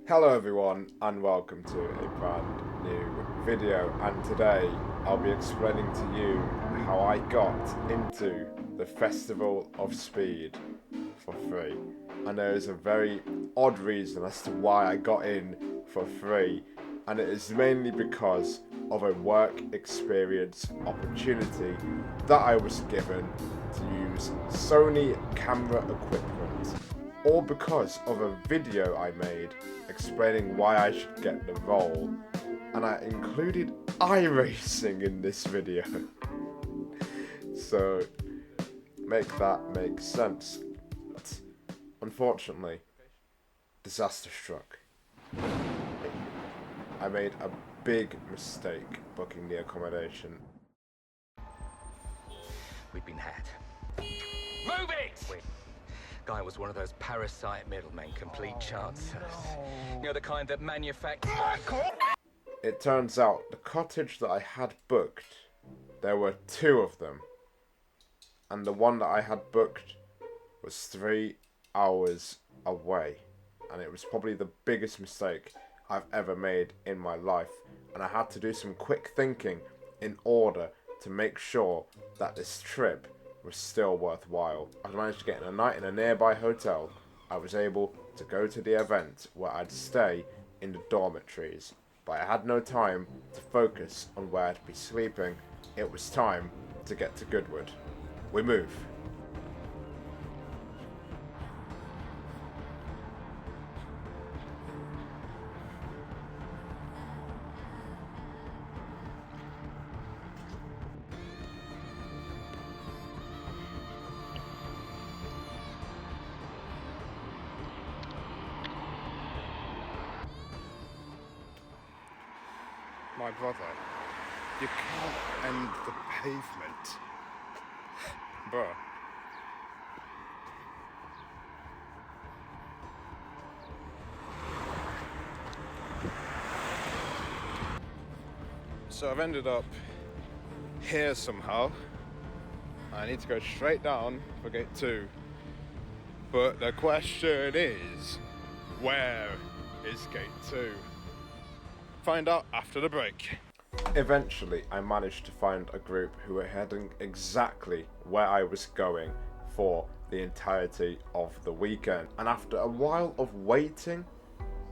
Hello everyone and welcome to a brand new video, and today I'll be explaining to you how I got into the Festival of Speed for free. And there is a very odd reason as to why I got in for free, and it is mainly because of a work experience opportunity that I was given to use Sony camera equipment, or because of a video I made explaining why I should get the role, and I included iRacing in this video. So make that make sense. But unfortunately, disaster struck. I made a big mistake booking the accommodation. We've been had. Move it! Wait. Guy was one of those parasite middlemen, complete chancers. No. You know, the kind that manufacture. It turns out the cottage that I had booked, there were two of them. And the one that I had booked was 3 hours away. And it was probably the biggest mistake I've ever made in my life. And I had to do some quick thinking in order to make sure that this trip was still worthwhile. I managed to get in a night in a nearby hotel. I was able to go to the event where I'd stay in the dormitories, but I had no time to focus on where I'd be sleeping. It was time to get to Goodwood. We move. My brother, you can't end the pavement. Bruh. So I've ended up here somehow. I need to go straight down for gate 2. But the question is, where is gate 2? Find out after the break. Eventually, I managed to find a group who were heading exactly where I was going for the entirety of the weekend. And after a while of waiting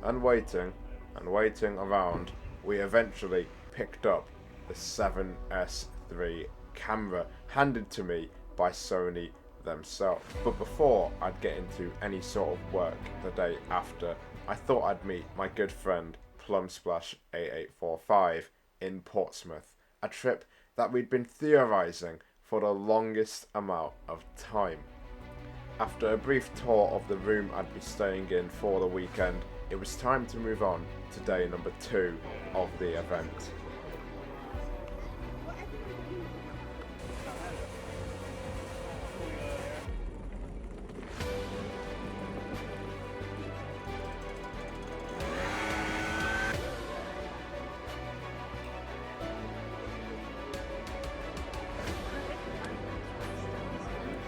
and waiting and waiting around, we eventually picked up the 7S3 camera handed to me by Sony themselves. But before I'd get into any sort of work the day after, I thought I'd meet my good friend Plumsplash 8845 in Portsmouth, a trip that we'd been theorising for the longest amount of time. After a brief tour of the room I'd be staying in for the weekend, it was time to move on to day number 2 of the event.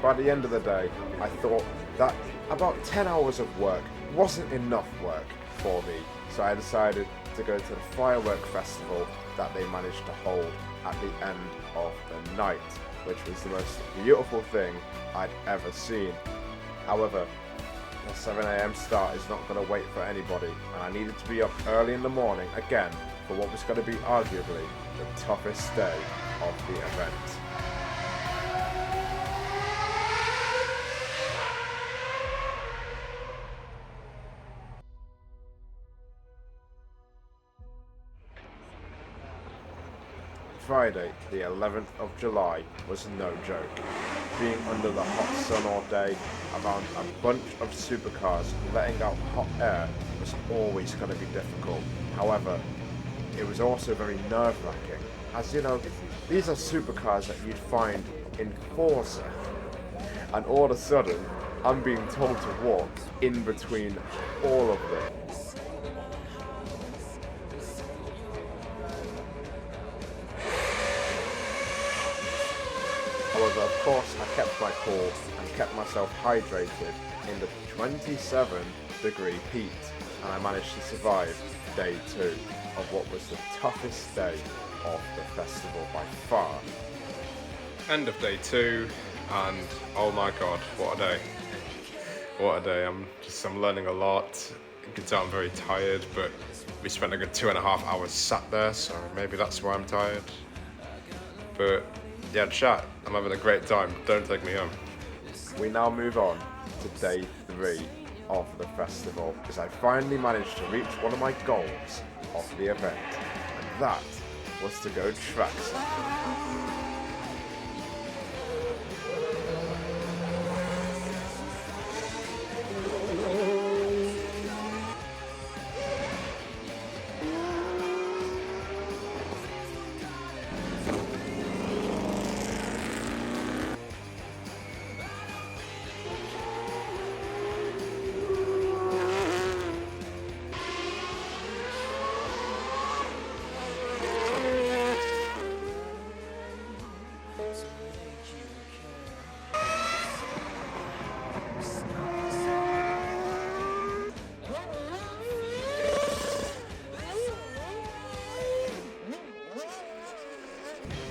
By the end of the day, I thought that about 10 hours of work wasn't enough work for me, so I decided to go to the firework festival that they managed to hold at the end of the night, which was the most beautiful thing I'd ever seen. However, the 7 AM start is not going to wait for anybody, and I needed to be up early in the morning again for what was going to be arguably the toughest day of the event. Friday, the 11th of July, was no joke. Being under the hot sun all day, around a bunch of supercars letting out hot air was always going to be difficult. However, it was also very nerve-wracking, as you know, these are supercars that you'd find in Forza, and all of a sudden, I'm being told to walk in between all of them. However, of course, I kept my cool and kept myself hydrated in the 27 degree heat. and I managed to survive day 2 of what was the toughest day of the festival by far. End of day 2, and oh my god, what a day. What a day. I'm learning a lot. You can tell I'm very tired, but we spent a good 2.5 hours sat there, so maybe that's why I'm tired. But yeah, chat, I'm having a great time. Don't take me home. We now move on to day 3 of the festival, as I finally managed to reach one of my goals of the event, and that was to go trackside.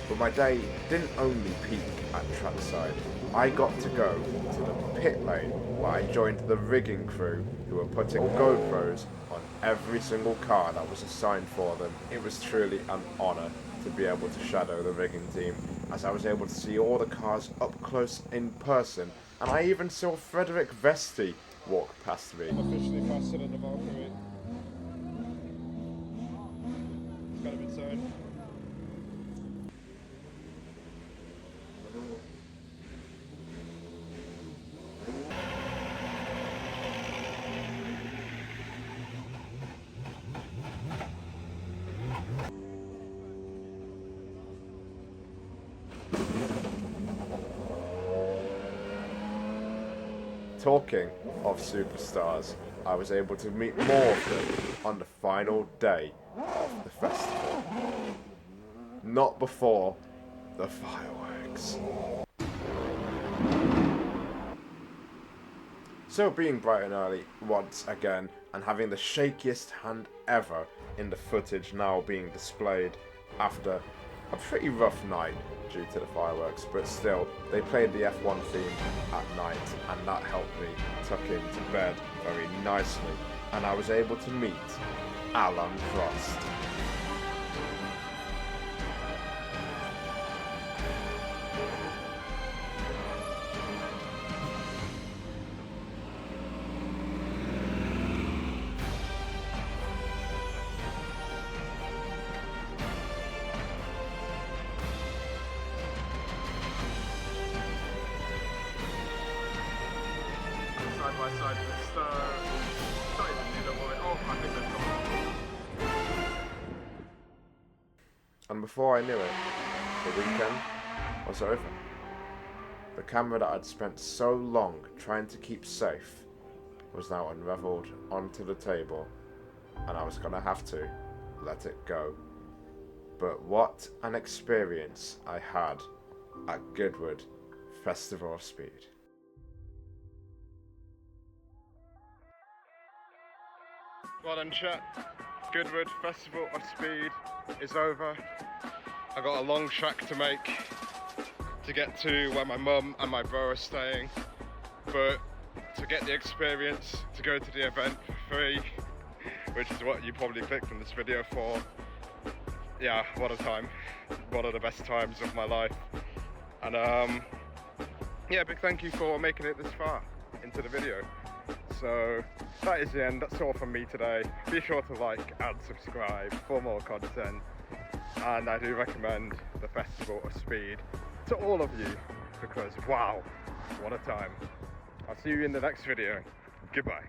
But my day didn't only peak at trackside. I got to go to the pit lane where I joined the rigging crew who were putting GoPros on every single car that was assigned for them. It was truly an honour to be able to shadow the rigging team, as I was able to see all the cars up close in person, and I even saw Frederick Vesti walk past me. I'm officially faster than the Valkyrie. It's kind of insane. Talking of superstars, I was able to meet more of them on the final day of the festival. Not before the fireworks. So being bright and early once again, and having the shakiest hand ever in the footage now being displayed after a pretty rough night due to the fireworks, but still, they played the F1 theme at night, and that helped me tuck into bed very nicely, and I was able to meet Alan Frost. Side by side with the star. Not even near the woman. Oh, I think they've come. And before I knew it, the weekend was over. The camera that I'd spent so long trying to keep safe was now unraveled onto the table, and I was gonna have to let it go. But what an experience I had at Goodwood Festival of Speed. Well done, chat. Goodwood Festival of Speed is over. I got a long track to make to get to where my mum and my bro are staying, but to get the experience to go to the event for free, which is what you probably clicked on this video for. Yeah, what a time. One of the best times of my life. And yeah, big thank you for making it this far into the video. So that is the end. That's all from me today. Be sure to like and subscribe for more content, and I do recommend the Festival of Speed to all of you, because wow, what a time. I'll see you in the next video. Goodbye.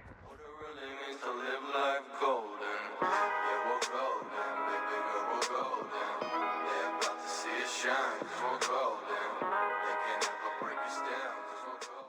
Shine, 'cause we're golden. They can never break us down, 'cause we're golden.